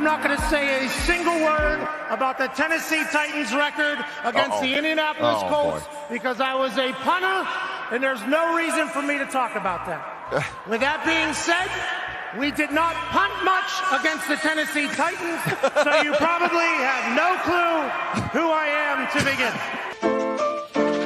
I'm not going to say a single word about the Tennessee Titans record against the Indianapolis Colts because I was a punter, and there's no reason for me to talk about that. With that being said, we did not punt much against the Tennessee Titans, so you probably have no clue who I am to begin.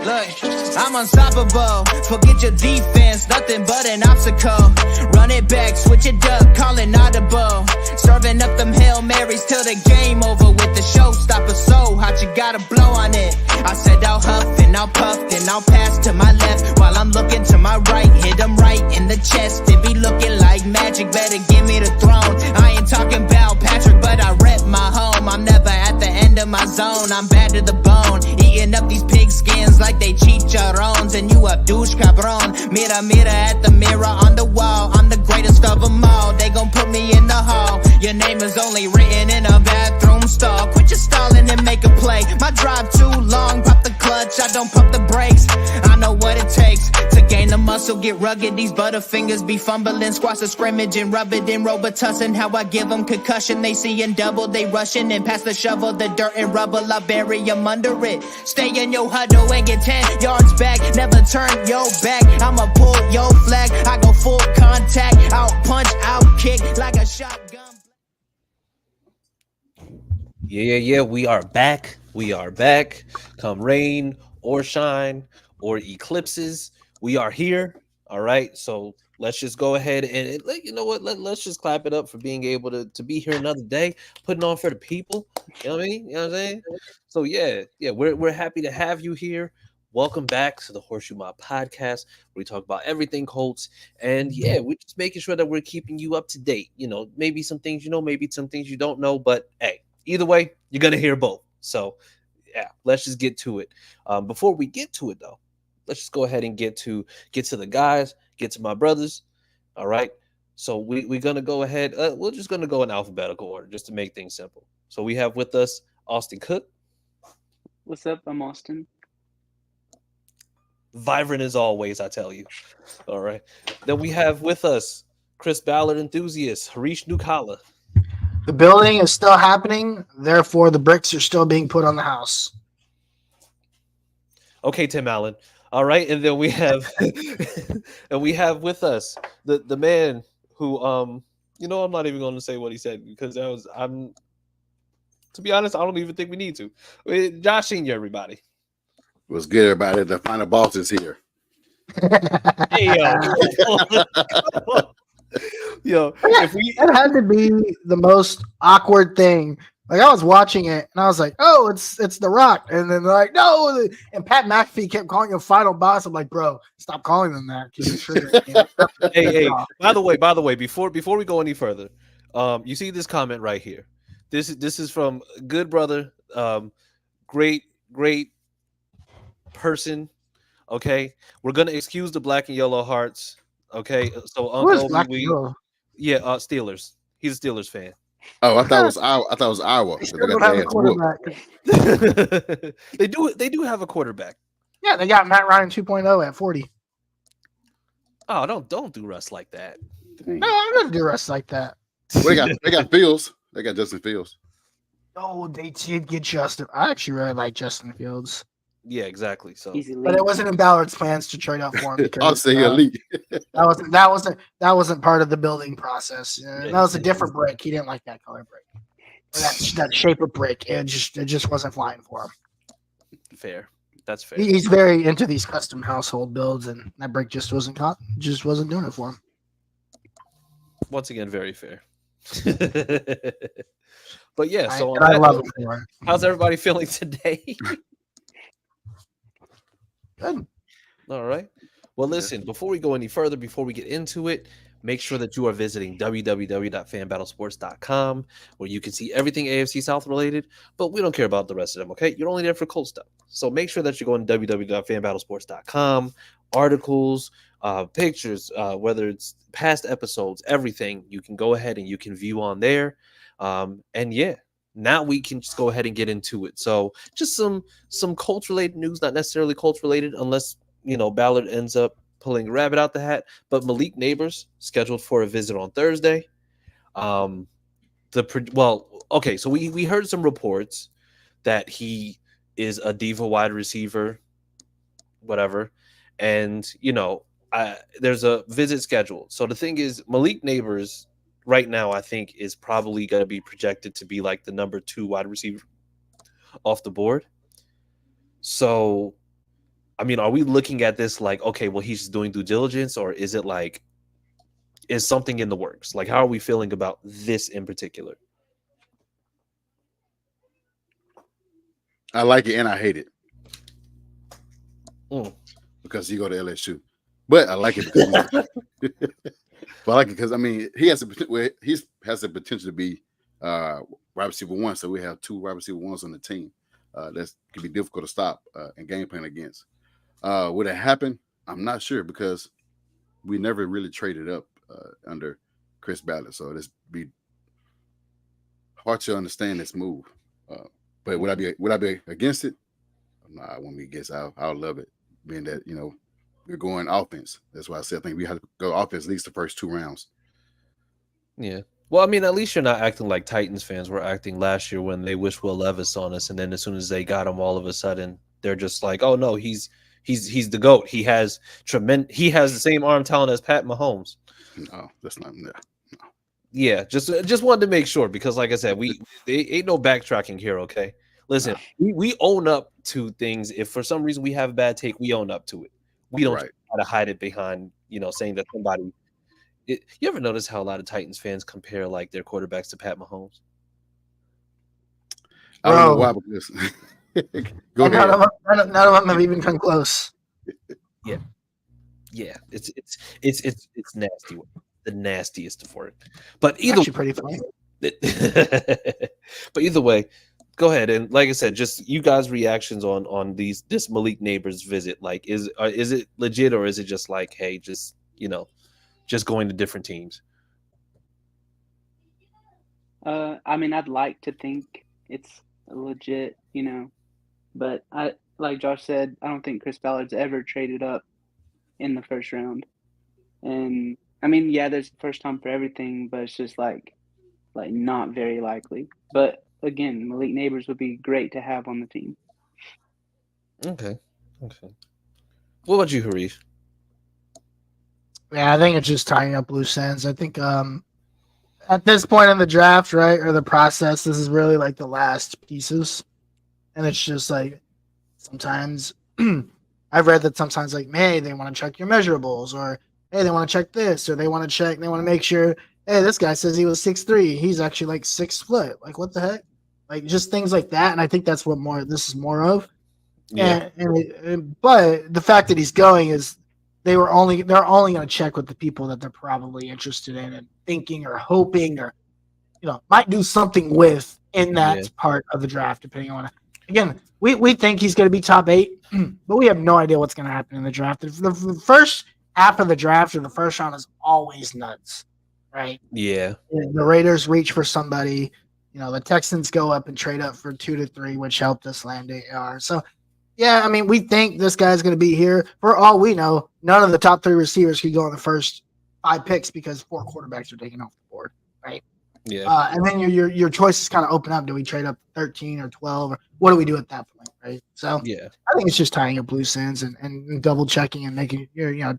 Look, I'm unstoppable. Forget your defense, nothing but an obstacle. Run it back, switch it up, call it audible. Serving up them Hail Marys till the game over with the showstopper. So hot, you gotta blow on it. I said I'll huff and I'll puff, then I'll pass to my left while I'm looking to my right. Hit him right in the chest. It be looking like magic. Better give me the throne. I ain't talking about Patrick, but I rep my home. I'm never at the end of my zone. I'm bad to the bone. Eating up these pig skins like they chicharrones, and you a douche cabron. Mira, mira at the mirror on the wall. I'm the greatest of them all. They gon' put me in the hall. Your name is only written in a bathroom stall. Quit your stalling and make a play. My drive too long. Pop the clutch, I don't pump the brakes. I know what it takes to gain the muscle, get rugged. These butterfingers be fumbling, squash a scrimmage and rub it in Robitussin. How I give them concussion, they seeing double, they rushing and pass the shovel, the dirt and rubble. I bury them under it. Stay in your huddle and get 10 yards back. Never turn your back. I'ma pull your flag. I go full contact, out punch, out kick like a shotgun. Yeah. We are back. We are back. Come rain or shine or eclipses, we are here. All right. So let's just go ahead and you know what? Let's just clap it up for being able to be here another day, putting on for the people. You know what I mean? You know what I'm saying? So yeah, we're happy to have you here. Welcome back to the HorseShoe Mob Podcast, where we talk about everything Colts. And yeah, we're just making sure that we're keeping you up to date. You know, maybe some things you know, maybe some things you don't know, but hey, either way, you're gonna hear both. So yeah, let's just get to it. Before we get to it though, let's just go ahead and get to the guys, get to my brothers. All right. So we're gonna go ahead. We're just gonna go in alphabetical order just to make things simple. So we have with us Austin Cook. What's up? I'm Austin. Vibrant as always, I tell you. All right. Then we have with us Chris Ballard enthusiast, Harish Nukala. The building is still happening, therefore the bricks are still being put on the house. Okay, Tim Allen. All right, and then we have with us the man who I'm not even going to say what he said because to be honest, I don't even think we need to. Josh Senior, everybody. What's good, everybody? The final boss is here. Hey, yo, that had to be the most awkward thing. Like I was watching it and I was like, "Oh, it's The Rock," and then they're like, "No," and Pat McAfee kept calling him final boss. I'm like, "Bro, stop calling them that." Hey. By the way, before we go any further, you see this comment right here. This is from good brother, great person. Okay, we're gonna excuse the black and yellow hearts. Okay, so Steelers. He's a Steelers fan. Oh, I thought it was Iowa. They do have a quarterback. Yeah, they got Matt Ryan 2.0 at 40. Oh, don't do Russ like that. No, I'm gonna do Russ like that. Well, they got Fields. They got Justin Fields. Oh, they did get Justin. I actually really like Justin Fields. Yeah, exactly. So, but it wasn't in Ballard's plans to trade out for him because I'll say elite. that wasn't part of the building process. That was a different brick. He didn't like that color brick. That shape of brick. It just wasn't flying for him. Fair. That's fair. He's very into these custom household builds, and that brick just wasn't doing it for him. Once again, very fair. But yeah, so I love it for him. How's everybody feeling today? Good. All right. Well, listen, before we go any further, before we get into it, make sure that you are visiting www.fanbattlesports.com, where you can see everything AFC South related, but we don't care about the rest of them, okay? You're only there for Colts stuff. So make sure that you're going to www.fanbattlesports.com, articles, pictures, whether it's past episodes, everything, you can go ahead and you can view on there. And yeah, now we can just go ahead and get into it. So just some Colts related news, not necessarily Colts related, unless Ballard ends up pulling a rabbit out the hat. But Malik Neighbors scheduled for a visit on Thursday. okay, so we heard some reports that he is a diva wide receiver, whatever, and there's a visit scheduled. So the thing is, Malik Neighbors right now, I think, is probably going to be projected to be like the number 2 wide receiver off the board. So, I mean, are we looking at this like, okay, well, he's just doing due diligence, or is it like, is something in the works? Like, how are we feeling about this in particular? I like it and I hate it Mm. because you go to LSU, but I like it because but I like it because I mean he has the potential to be wide receiver 1. So we have 2 wide receiver 1s on the team. That can be difficult to stop and game plan against. Would it happen? I'm not sure because we never really traded up under Chris Ballard, so it's be hard to understand this move. But would I be against it? Nah, I won't be against it. I'll love it, being that we're going offense. That's why I said I think we have to go offense at least the first 2 rounds. Yeah. Well, I mean, at least you're not acting like Titans fans were acting last year when they wished Will Levis on us, and then as soon as they got him, all of a sudden they're just like, "Oh no, he's the GOAT. He has the same arm talent as Pat Mahomes." No, that's not. No. Yeah, just wanted to make sure because, like I said, they ain't no backtracking here. Okay, listen, we own up to things. If for some reason we have a bad take, we own up to it. We don't try to hide it behind saying that somebody. You ever notice how a lot of Titans fans compare like their quarterbacks to Pat Mahomes? I don't know why, because go ahead. None of them have even come close. Yeah, it's nasty. The nastiest for it. But either actually pretty funny. But either way, go ahead and like I said, just you guys' reactions on this Malik Neighbors visit. Like, is it legit or is it just like, hey, just going to different teams? I mean, I'd like to think it's legit, but like Josh said, I don't think Chris Ballard's ever traded up in the first round. And I mean, yeah, there's a first time for everything, but it's just like not very likely. But again, Malik Neighbors would be great to have on the team. Okay. What about you, Harish? Yeah, I think it's just tying up loose ends. I think at this point in the draft, right, or the process, this is really like the last pieces. And it's just like sometimes I've read that sometimes like, hey, they want to check your measurables, or hey, they want to check this, or they want to make sure, hey, this guy says he was 6'3", he's actually like 6 foot. Like, what the heck? Like, just things like that. And I think that's what this is more of. Yeah. But the fact that he's going is they're only going to check with the people that they're probably interested in and thinking or hoping or might do something with in that part of the draft, depending on. Again, we think he's going to be top 8, but we have no idea what's going to happen in the draft. The first half of the draft or the first round is always nuts, right? Yeah. The Raiders reach for somebody. The Texans go up and trade up for 2 to 3, which helped us land AR. So, yeah, I mean, we think this guy's going to be here. For all we know, none of the top 3 receivers could go in the first 5 picks because 4 quarterbacks are taken off the board, right? Yeah. And then your choices kind of open up. Do we trade up 13 or 12? Or what do we do at that point, right? So yeah, I think it's just tying up loose ends and double checking and making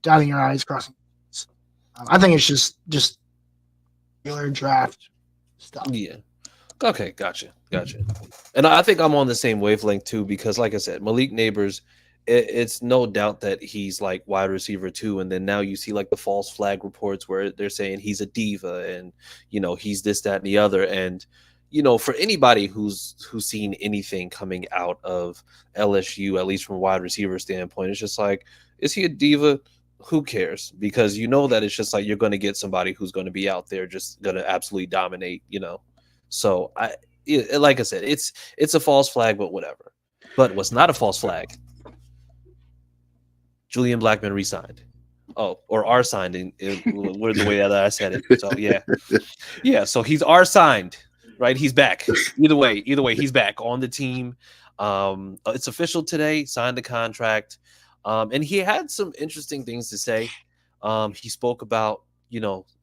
dotting your I's, crossing. I think it's just regular draft stuff. Yeah. Okay, gotcha. And I think I'm on the same wavelength too, because like I said, Malik Neighbors, it's no doubt that he's like wide receiver 2, and then now you see like the false flag reports where they're saying he's a diva and he's this, that, and the other. And for anybody who's seen anything coming out of LSU, at least from a wide receiver standpoint, it's just like, is he a diva? Who cares? Because that it's just like you're going to get somebody who's going to be out there just going to absolutely dominate. So like I said, it's a false flag, but whatever. But what's not a false flag? Julian Blackmon re-signed. Oh, or R-signed in the way that I said it. So yeah. So he's R-signed, right? He's back. Either way, he's back on the team. It's official today. Signed the contract, and he had some interesting things to say. He spoke about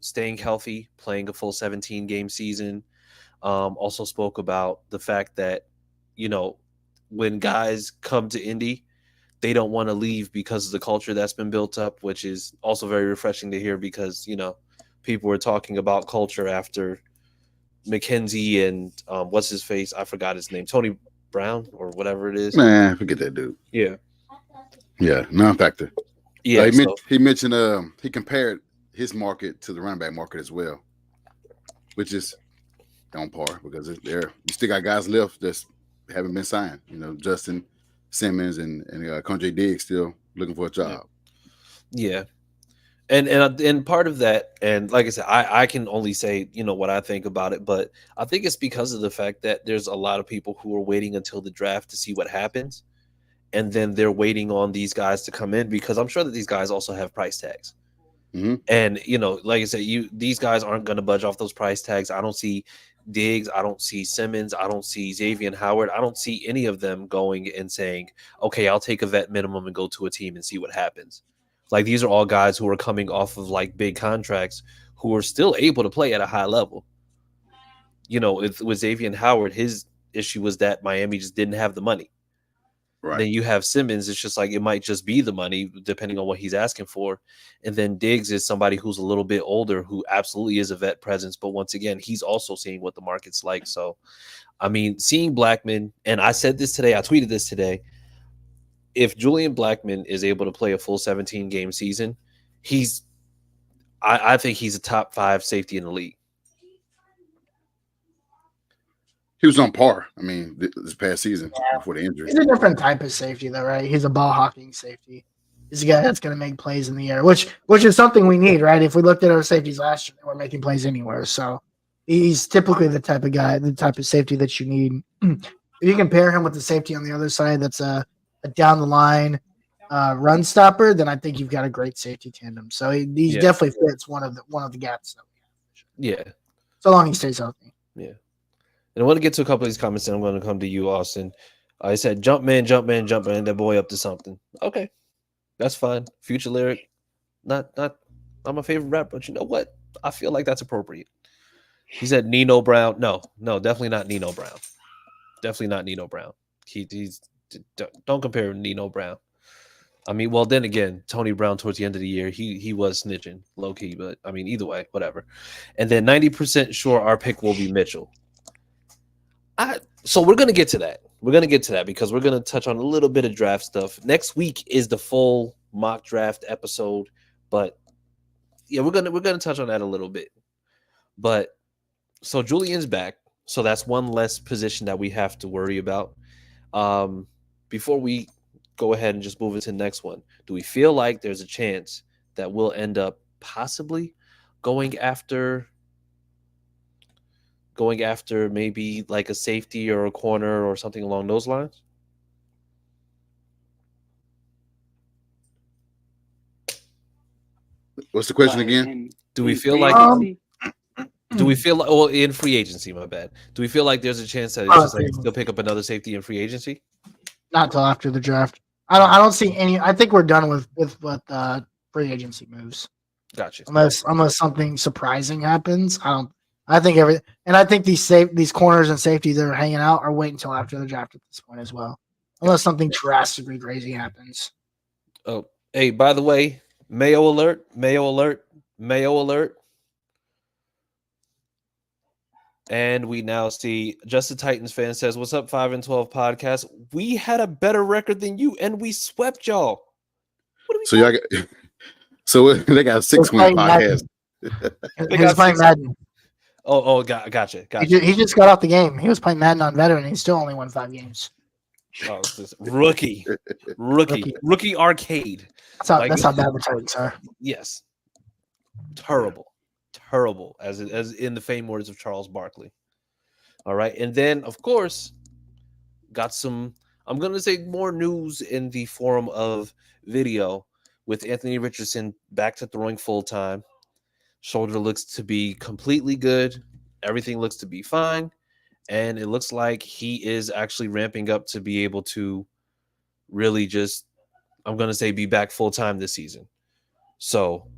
staying healthy, playing a full 17-game season. also spoke about the fact that, you know, when guys come to Indy, they don't want to leave because of the culture that's been built up, which is also very refreshing to hear because, you know, people were talking about culture after McKenzie and what's his face? I forgot his name. Tony Brown or whatever it is. Man, forget that dude. Yeah. Yeah, non-factor. Yeah. He mentioned he compared his market to the running back market as well, which is on par because you still got guys left that haven't been signed. You know, Justin Simmons and Conjay Diggs still looking for a job. Yeah. And part of that, and like I said, I can only say, you know, what I think about it, but I think it's because of the fact that there's a lot of people who are waiting until the draft to see what happens, and then they're waiting on these guys to come in because I'm sure that these guys also have price tags. Mm-hmm. And, you know, like I said, these guys aren't going to budge off those price tags. I don't see Diggs, I don't see Simmons, I don't see Xavier Howard, I don't see any of them going and saying, okay, I'll take a vet minimum and go to a team and see what happens. Like, these are all guys who are coming off of like big contracts who are still able to play at a high level. You know, with Xavier Howard, his issue was that Miami just didn't have the money. Right. Then you have Simmons. It's just like it might just be the money depending on what he's asking for. And then Diggs is somebody who's a little bit older who absolutely is a vet presence. But once again, he's also seeing what the market's like. So, I mean, seeing Blackman, and I said this today, I tweeted this today. If Julian Blackman is able to play a full 17-game season, I think he's a top 5 safety in the league. He was on par. I mean, this past season before the injury. He's a different type of safety, though, right? He's a ball hawking safety. He's a guy that's going to make plays in the air, which is something we need, right? If we looked at our safeties last year, they were making plays anywhere. So he's typically the type of guy, the type of safety that you need. If you compare him with the safety on the other side, that's a down the line run stopper, then I think you've got a great safety tandem. So he definitely fits one of the gaps that we have. Yeah. So long he stays healthy. Yeah. And I want to get to a couple of these comments, and I'm going to come to you, Austin. I said, jump man, that boy up to something. Okay. That's fine. Future lyric. Not my favorite rapper, but you know what? I feel like that's appropriate. He said Nino Brown. No, definitely not Nino Brown. Definitely not Nino Brown. Don't compare him to Nino Brown. I mean, well, then again, Tony Brown towards the end of the year, he was snitching low key, but I mean, either way, whatever. And then 90% sure our pick will be Mitchell. So we're gonna get to that. We're gonna get to that because we're gonna touch on a little bit of draft stuff. Next week is the full mock draft episode, but yeah, we're gonna touch on that a little bit. But so Julian's back, so that's one less position that we have to worry about. Before we go ahead and just move into the next one, do we feel like there's a chance that we'll end up possibly going after maybe like a safety or a corner or something along those lines? What's the question again? Do we feel like in free agency, my bad. Do we feel like there's a chance that it's just like they'll pick up another safety in free agency? Not till after the draft. I don't see any. I think we're done with free agency moves. Gotcha. Unless something surprising happens. I think these corners and safeties that are hanging out are waiting until after the draft at this point as well. Unless something drastically crazy happens. Oh, hey, by the way, Mayo alert. And we now see Just a Titans fan says, "What's up, 5 and 12 podcast? We had a better record than you, and we swept y'all." So they got a 6-win podcast. He was playing Madden. Oh, gotcha. He just got off the game. He was playing Madden on veteran. He still only won 5 games. Oh, this rookie arcade. That's how bad the Titans are. Yes, terrible, as in the famed words of Charles Barkley. All right, and then of course got some. I'm going to say more news in the form of video with Anthony Richardson back to throwing full time. Shoulder looks to be completely good. Everything looks to be fine. And it looks like he is actually ramping up to be able to really just, I'm going to say, be back full time this season. So,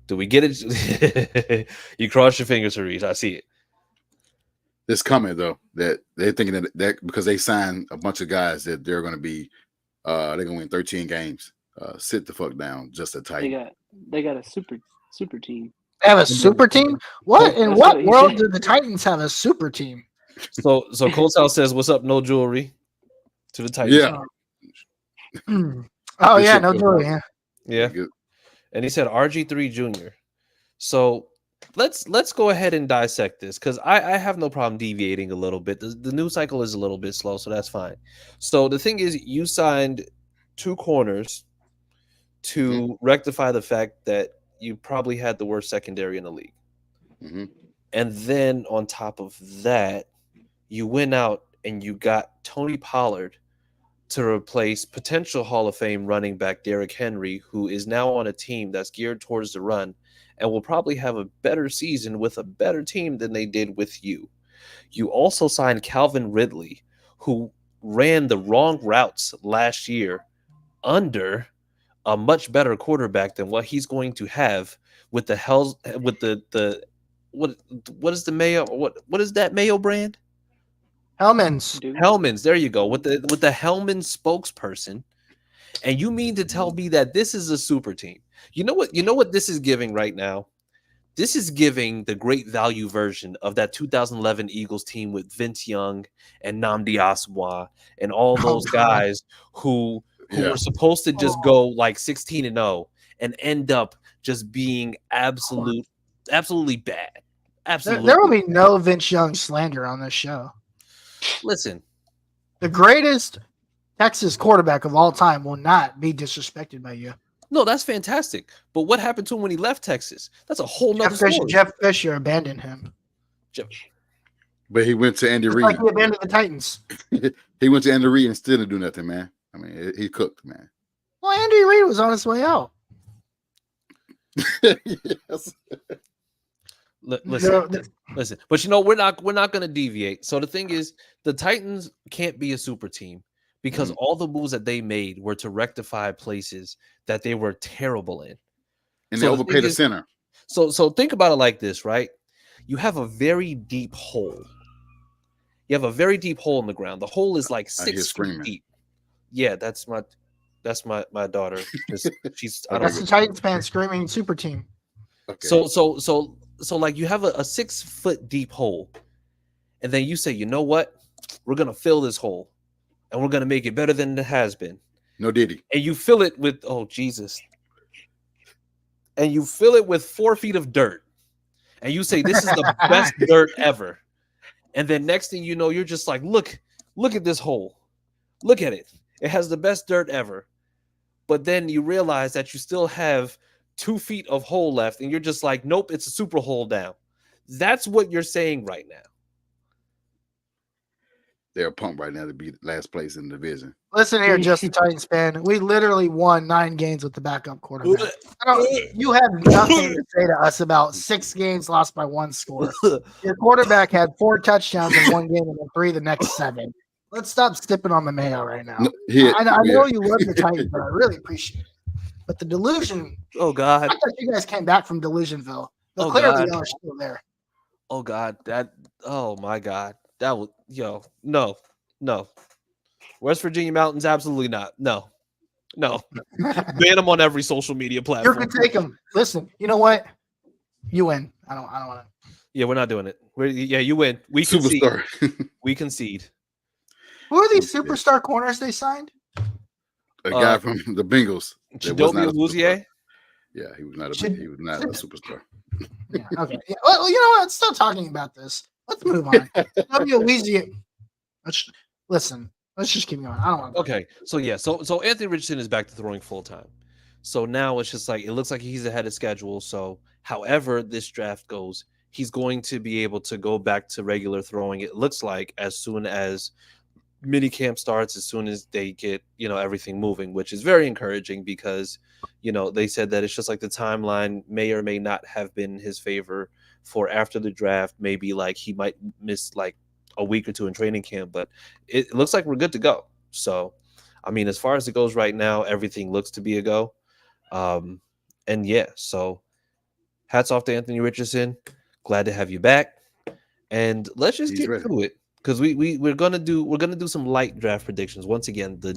do we get it? You cross your fingers, Haris. I see it. It's coming though that they're thinking that because they signed a bunch of guys that they're going to be they're going to win 13 games. Sit the fuck down, just a Titan. They got a super team. They have a super team? What in That's what what he world said. do the Titans have a super team? So Colts House says, "What's up? No jewelry to the Titans." Yeah. Oh They yeah, should no feel jewelry. bad. Yeah. Yeah. And he said RG3 Jr. So let's go ahead and dissect this because I have no problem deviating a little bit. The news cycle is a little bit slow, so that's fine. So the thing is, you signed 2 corners to rectify the fact that you probably had the worst secondary in the league. Mm-hmm. And then on top of that, you went out and you got Tony Pollard to replace potential Hall of Fame running back Derrick Henry, who is now on a team that's geared towards the run and will probably have a better season with a better team than they did with you. You also signed Calvin Ridley, who ran the wrong routes last year under a much better quarterback than what he's going to have with the what is the Mayo what is that Mayo brand? Hellman's. Hellman's, there you go. With the Hellman's spokesperson. And you mean to tell me that this is a super team? You know what this is giving right now? This is giving the great value version of that 2011 Eagles team with Vince Young and Nnamdi Asomugha and all those guys who were supposed to just go like 16-0 and end up just being absolutely bad. Absolutely. There will be no Vince Young slander on this show. Listen, the greatest Texas quarterback of all time will not be disrespected by you. No, that's fantastic. But what happened to him when he left Texas? That's a whole nother story. Jeff Fisher abandoned him. But he went to Andy Reid. Like he abandoned the Titans. He went to Andy Reid and still didn't do nothing, man. I mean, he cooked, man. Well, Andy Reid was on his way out. Yes. Listen. But we're not going to deviate. So the thing is, the Titans can't be a super team because all the moves that they made were to rectify places that they were terrible in. And they overpaid the center. So think about it like this, right? You have a very deep hole. You have a very deep hole in the ground. The hole is like 6 feet deep. Yeah, that's my daughter. She's that's the Titans fan screaming super team. Okay. So like you have a 6 foot deep hole, and then you say, you know what? We're gonna fill this hole, and we're gonna make it better than it has been. No diddy. And you fill it with Jesus. And you fill it with 4 feet of dirt, and you say this is the best dirt ever. And then next thing you know, you're just like, look at this hole. Look at it. It has the best dirt ever. But then you realize that you still have 2 feet of hole left, and you're just like, nope, it's a super hole down. That's what you're saying right now. They're pumped right now to be last place in the division. Listen here, Justin Titans fan. We literally won 9 games with the backup quarterback. You have nothing to say to us about 6 games lost by 1 score. Your quarterback had 4 touchdowns in 1 game and then 3 the next 7. Let's stop sipping on the Mayo right now. I know you love the Titans, but I really appreciate it. But the delusion. Oh God! I thought you guys came back from Delusionville. But clearly y'all are still there. Oh God! Oh my God! That was no. West Virginia Mountains, absolutely not. No. Ban them on every social media platform. You can take them. Listen, you know what? You win. I don't want to. Yeah, we're not doing it. You win. We concede. We concede. Who are these superstar corners they signed? A guy from the Bengals. Chidobe Awuzie? Yeah, he was not a superstar. Yeah, okay. Yeah, well, you know what? Still talking about this. Let's move on. Let's just keep going. I don't want to. Okay. So Anthony Richardson is back to throwing full time. So now it's just like it looks like he's ahead of schedule. So however this draft goes, he's going to be able to go back to regular throwing. It looks like as soon as mini camp starts, as soon as they get everything moving, which is very encouraging because they said that it's just like the timeline may or may not have been in his favor for after the draft. Maybe like he might miss like a week or 2 in training camp, but it looks like we're good to go. So I mean, as far as it goes right now, everything looks to be a go. And yeah, so hats off to Anthony Richardson. Glad to have you back. and let's just get to it because we're gonna do some light draft predictions. Once again, the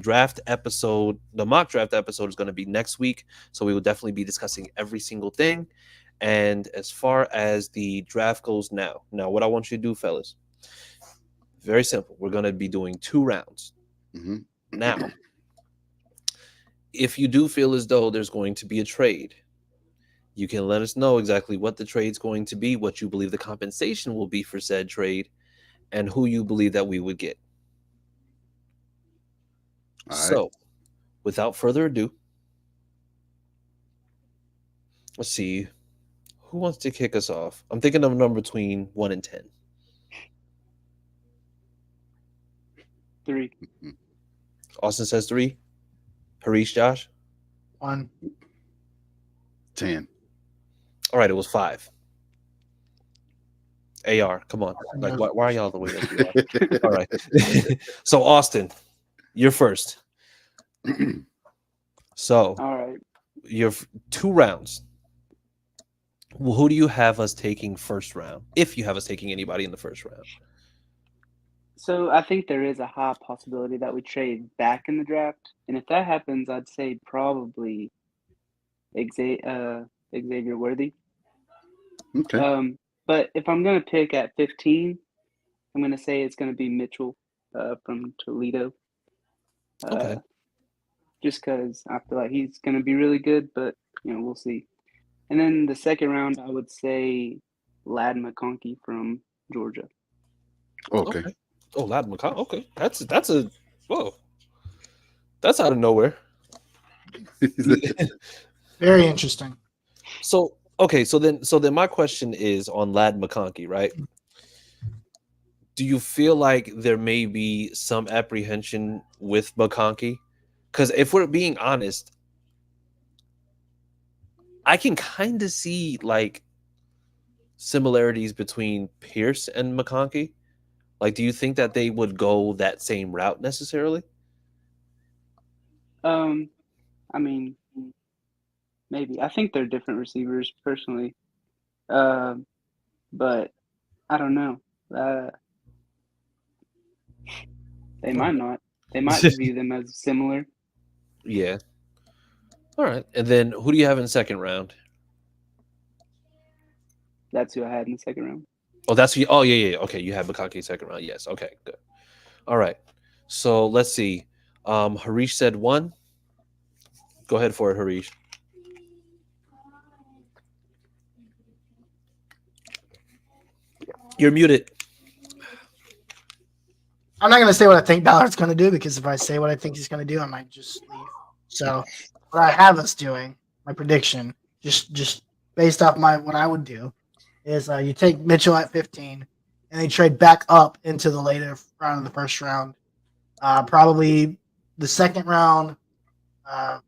mock draft episode is gonna be next week, so we will definitely be discussing every single thing. And as far as the draft goes now what I want you to do, fellas, very simple. We're gonna be doing 2 rounds. Mm-hmm. Now, if you do feel as though there's going to be a trade, you can let us know exactly what the trade's going to be, what you believe the compensation will be for said trade, and who you believe that we would get. All so, right. Without further ado, let's see. Who wants to kick us off? I'm thinking of a number between 1 and 10. 3. Austin says 3. Harish, Josh? 1. 10. All right, it was 5. AR, come on. Like, why are y'all the way that you are? All right. So, Austin, you're first. So, All right. your 2 rounds. Well, who do you have us taking first round? If you have us taking anybody in the first round. So I think there is a high possibility that we trade back in the draft, and if that happens, I'd say probably Xavier Worthy. Okay. But if I'm gonna pick at 15, I'm gonna say it's gonna be Mitchell from Toledo. Okay. Just because I feel like he's gonna be really good, but we'll see. And then the second round, I would say Ladd McConkey from Georgia. Okay. Oh, Ladd McConkey. Okay, that's a whoa. That's out of nowhere. Very interesting. So then my question is on Ladd McConkey, right? Do you feel like there may be some apprehension with McConkey? Because if we're being honest, I can kind of see like similarities between Pierce and McConkey. Like, do you think that they would go that same route necessarily? I mean, maybe. I think they're different receivers, personally. But I don't know. They might not. They might view them as similar. Yeah. All right. And then who do you have in the second round? That's who I had in the second round. Oh, that's who. Oh, yeah. Okay, you have McConkey second round. Yes. Okay. Good. All right. So let's see. Harish said 1. Go ahead for it, Harish. You're muted. I'm not going to say what I think Ballard's going to do, because if I say what I think he's going to do, I might just leave. So what I have us doing, my prediction, just based off what I would do, is you take Mitchell at 15, and they trade back up into the later round of the first round. Probably the second round,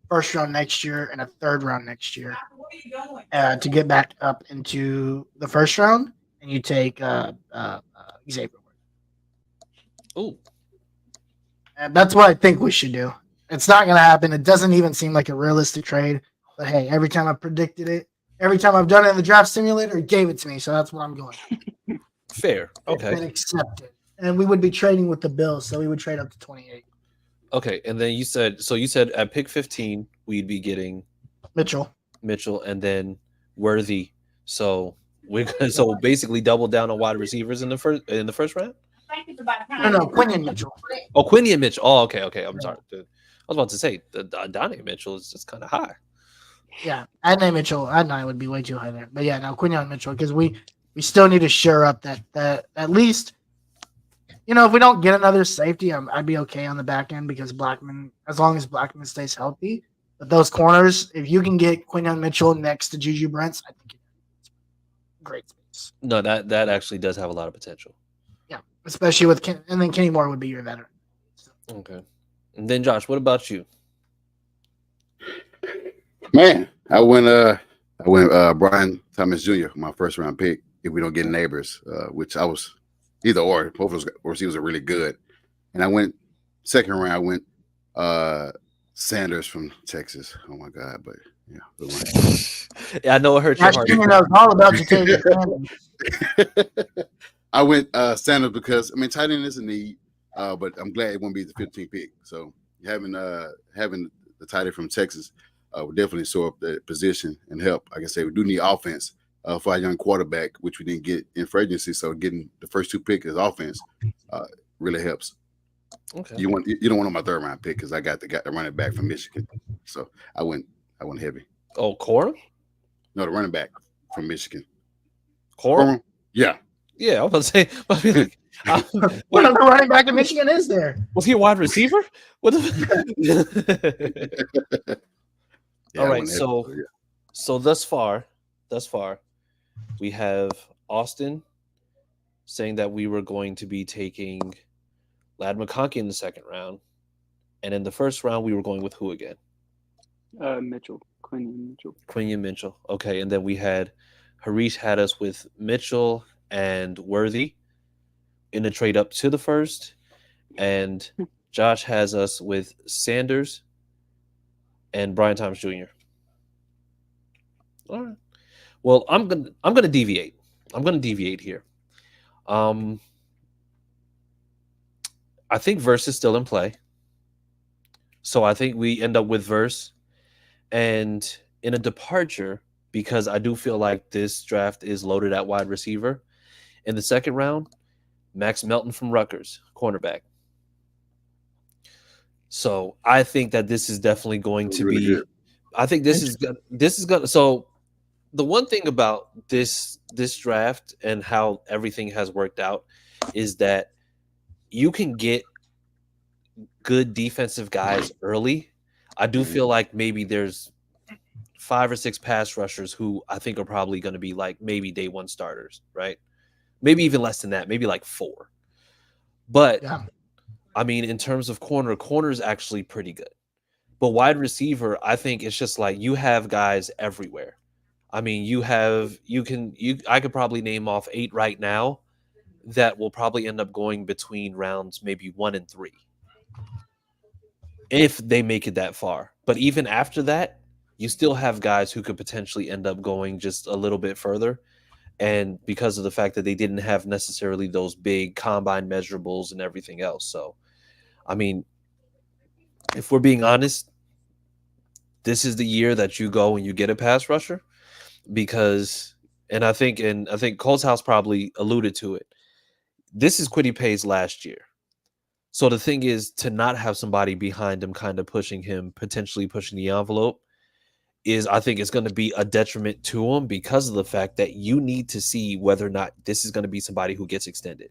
first round next year, and a third round next year to get back up into the first round. And you take Xavier. Oh, and that's what I think we should do. It's not going to happen. It doesn't even seem like a realistic trade. But hey, every time I predicted it, every time I've done it in the draft simulator, it gave it to me. So that's what I'm going. fair. Okay. It's been accepted. And we would be trading with the Bills, so we would trade up to 28. Okay, and then you said at pick 15 we'd be getting Mitchell, and then Worthy. So we're gonna basically double down on wide receivers in the first round. No, Quinion Mitchell. Oh, Quinion Mitchell. Oh, okay. I'm sorry. I was about to say the Donnie Mitchell is just kind of high. Yeah, Adnai Mitchell. Adnai would be way too high there. But yeah, no, Quinion Mitchell, because we still need to shore up that at least, if we don't get another safety, I'd be okay on the back end, because Blackman, as long as Blackman stays healthy. But those corners, if you can get Quinion Mitchell next to Juju Brents, I think it's great space. No, that actually does have a lot of potential. Yeah, especially with and then Kenny Moore would be your veteran. So. Okay, and then Josh, what about you? Man, I went Brian Thomas Jr., my first round pick. If we don't get neighbors, which I was either or, both of those receivers are really good. And I went second round. I went Sanders from Texas. Oh my God! But yeah, I know it hurts your heart. Knows all about Jatavius Sanders. I went Sanders because tight end is a need, but I'm glad it won't be the 15th pick. So having the tight end from Texas will definitely shore up the position and help. Like I say, we do need offense for our young quarterback, which we didn't get in free agency. So getting the first 2 picks as offense really helps. Okay. You don't want on my 3rd round pick because I got the running back from Michigan. So I went heavy. Oh, Corum? No, the running back from Michigan. Corum? Yeah. Yeah, I was about to say. What other running back in Michigan is there? Was he a wide receiver? What the... Yeah, all right, so thus far, we have Austin saying that we were going to be taking Ladd McConkey in the 2nd round, and in the 1st round we were going with who again? Quinion Mitchell. Okay, and then we had Harish had us with Mitchell and Worthy in the trade up to the 1st, and Josh has us with Sanders and Brian Thomas Jr. All right. Well, I'm gonna deviate. I'm gonna deviate here. I think Verse is still in play, so I think we end up with Verse, and in a departure because I do feel like this draft is loaded at wide receiver. In the 2nd round, Max Melton from Rutgers, cornerback. So I think that this is definitely going to be. Good. I think this is gonna. So the one thing about this draft and how everything has worked out is that you can get good defensive guys early. I do feel like maybe there's 5 or 6 pass rushers who I think are probably going to be like maybe day 1 starters, right? Maybe even less than that, maybe like 4. But yeah. I mean, in terms of corner is actually pretty good. But wide receiver, I think it's just like you have guys everywhere. I mean, I could probably name off 8 right now that will probably end up going between rounds maybe 1 and 3 if they make it that far. But even after that, you still have guys who could potentially end up going just a little bit further. And because of the fact that they didn't have necessarily those big combine measurables and everything else. So, I mean, if we're being honest, this is the year that you go and you get a pass rusher because, and I think Colts House probably alluded to it. This is Kwity Paye's last year. So the thing is to not have somebody behind him kind of potentially pushing the envelope is I think it's going to be a detriment to him because of the fact that you need to see whether or not this is going to be somebody who gets extended.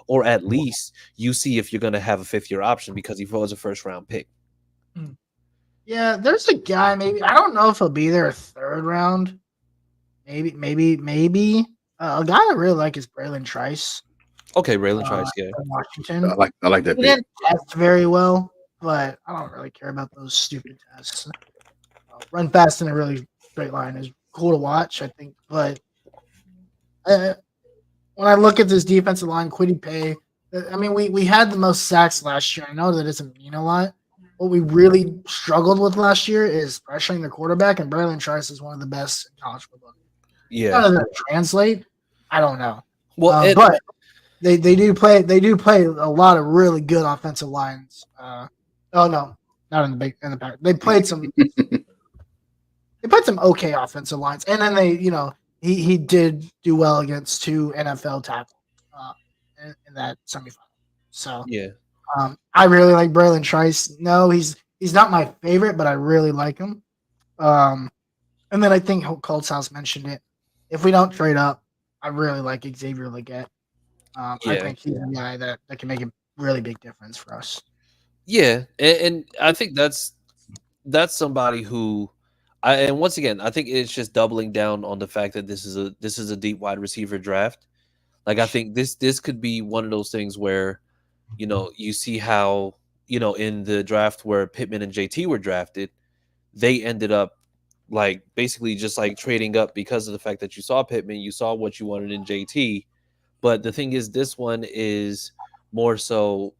Or at least you see if you're going to have a 5th-year option because he was a 1st-round pick. Yeah, there's a guy maybe. I don't know if he'll be there a 3rd round. Maybe. A guy I really like is Braylon Trice. Okay, Braylon Trice, yeah. From Washington. I like that. He didn't test very well, but I don't really care about those stupid tests. Run fast in a really straight line is cool to watch, I think. But when I look at this defensive line, Kwity Paye, I mean, we had the most sacks last year. I know that doesn't mean a lot. What we really struggled with last year is pressuring the quarterback, and Braylon Trice is one of the best in college football. Yeah. How does that translate? I don't know. Well, but they do play a lot of really good offensive lines. Oh no, not in the back. They played some. They played some okay offensive lines, and then he did do well against 2 NFL tackles in that semifinal. So yeah, I really like Braylon Trice. No, he's not my favorite, but I really like him. And then I think Colts House mentioned it. If we don't trade up, I really like Xavier Legette. I think he's a guy that can make a really big difference for us. Yeah, and I think that's somebody who. And once again, I think it's just doubling down on the fact that this is a deep wide receiver draft. Like I think this could be one of those things where, you see how, in the draft where Pittman and JT were drafted, they ended up like basically just like trading up because of the fact that you saw Pittman, you saw what you wanted in JT. But the thing is, this one is more so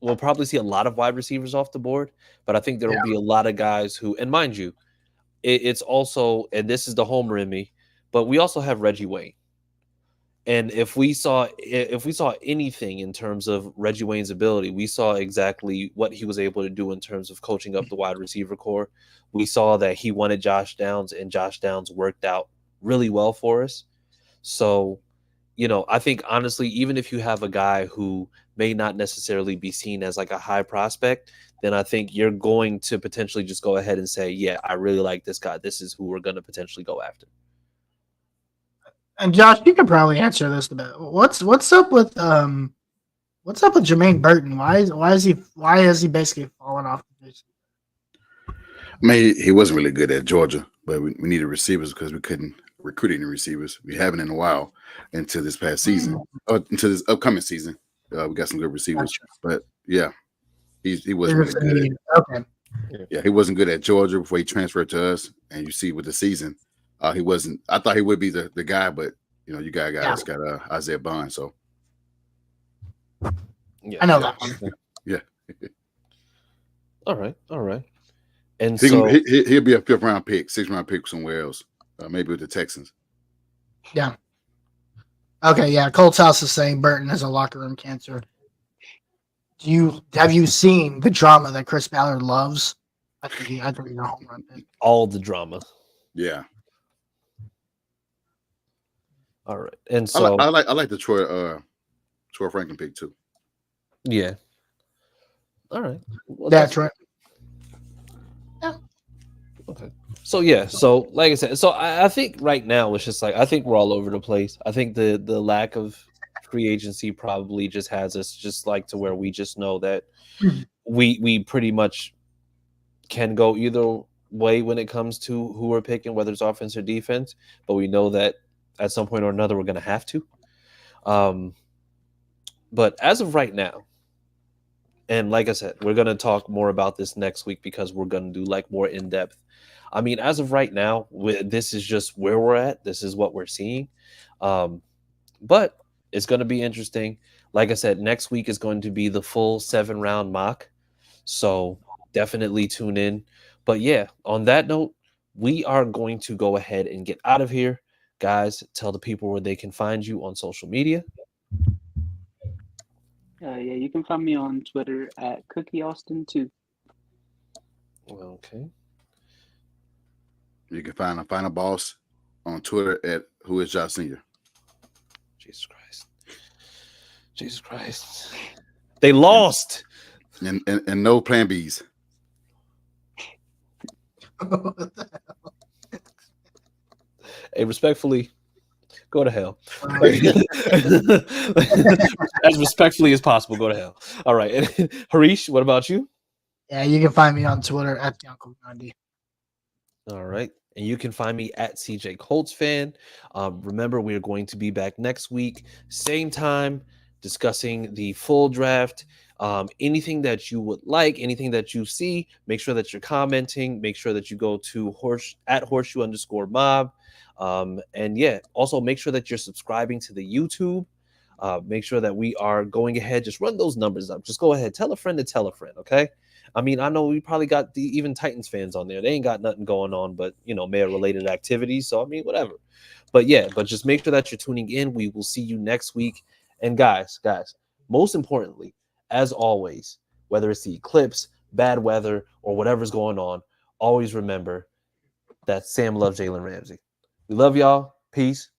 we'll probably see a lot of wide receivers off the board, but I think there will be a lot of guys who, and mind you, it's also, and this is the homer in me, but we also have Reggie Wayne. And if we saw anything in terms of Reggie Wayne's ability, we saw exactly what he was able to do in terms of coaching up the wide receiver core. We saw that he wanted Josh Downs, and Josh Downs worked out really well for us. So, I think honestly, even if you have a guy who may not necessarily be seen as like a high prospect, then I think you're going to potentially just go ahead and say, yeah, I really like this guy. This is who we're going to potentially go after. And Josh, you could probably answer this a bit. What's up with Jermaine Burton? Why has he basically fallen off the face? I mean, he wasn't really good at Georgia, but we needed receivers because we couldn't recruit any receivers. We haven't in a while until this past season, until this upcoming season. We got some good receivers, but yeah, he wasn't really good. Okay. Yeah, he wasn't good at Georgia before he transferred to us, and you see with the season, he wasn't. I thought he would be the guy, but you got Isaiah Bond, so yeah, I know that one. Yeah. All right. And he'll be a 5th round pick, 6th round pick somewhere else, maybe with the Texans. Yeah. Okay. Yeah. Colts House is saying Burton has a locker room cancer. Have you seen the drama that Chris Ballard loves? I think he's a home run pick. All the drama. Yeah. All right. And so I like the Troy Franklin pick too. Yeah. All right. Well, That's right. Okay. So yeah, so like I said, so I think right now it's just like I think we're all over the place. I think the lack of free agency probably just has us just like to where we just know that we pretty much can go either way when it comes to who we're picking, whether it's offense or defense. But we know that at some point or another we're gonna have to. But as of right now, and like I said, we're gonna talk more about this next week because we're gonna do like more in depth. I mean, as of right now, this is just where we're at. This is what we're seeing. But it's going to be interesting. Like I said, next week is going to be the full 7-round mock. So definitely tune in. But yeah, on that note, we are going to go ahead and get out of here. Guys, tell the people where they can find you on social media. Yeah, you can find me on Twitter at CookieAustin2. Okay. You can find a Final Boss on Twitter at Who Is Josh Senior. Jesus Christ. They lost. And no plan Bs. Hey, respectfully, go to hell. As respectfully as possible, go to hell. All right. And Harish, what about you? Yeah, you can find me on Twitter at Uncle Gandhi. All right. And you can find me at CJ Colts Fan. Remember, we are going to be back next week, same time, discussing the full draft. Anything that you would like, anything that you see, make sure that you're commenting. Make sure that you go to @HorseShoe_Mob. And yeah, also make sure that you're subscribing to the YouTube. Make sure that we are going ahead. Just run those numbers up. Just go ahead. Tell a friend to tell a friend. Okay. I mean, I know we probably got even Titans fans on there. They ain't got nothing going on, but mayor related activities. So I mean, whatever. But yeah, but just make sure that you're tuning in. We will see you next week. And guys, most importantly, as always, whether it's the eclipse, bad weather, or whatever's going on, always remember that Sam loves Jalen Ramsey. We love y'all. Peace.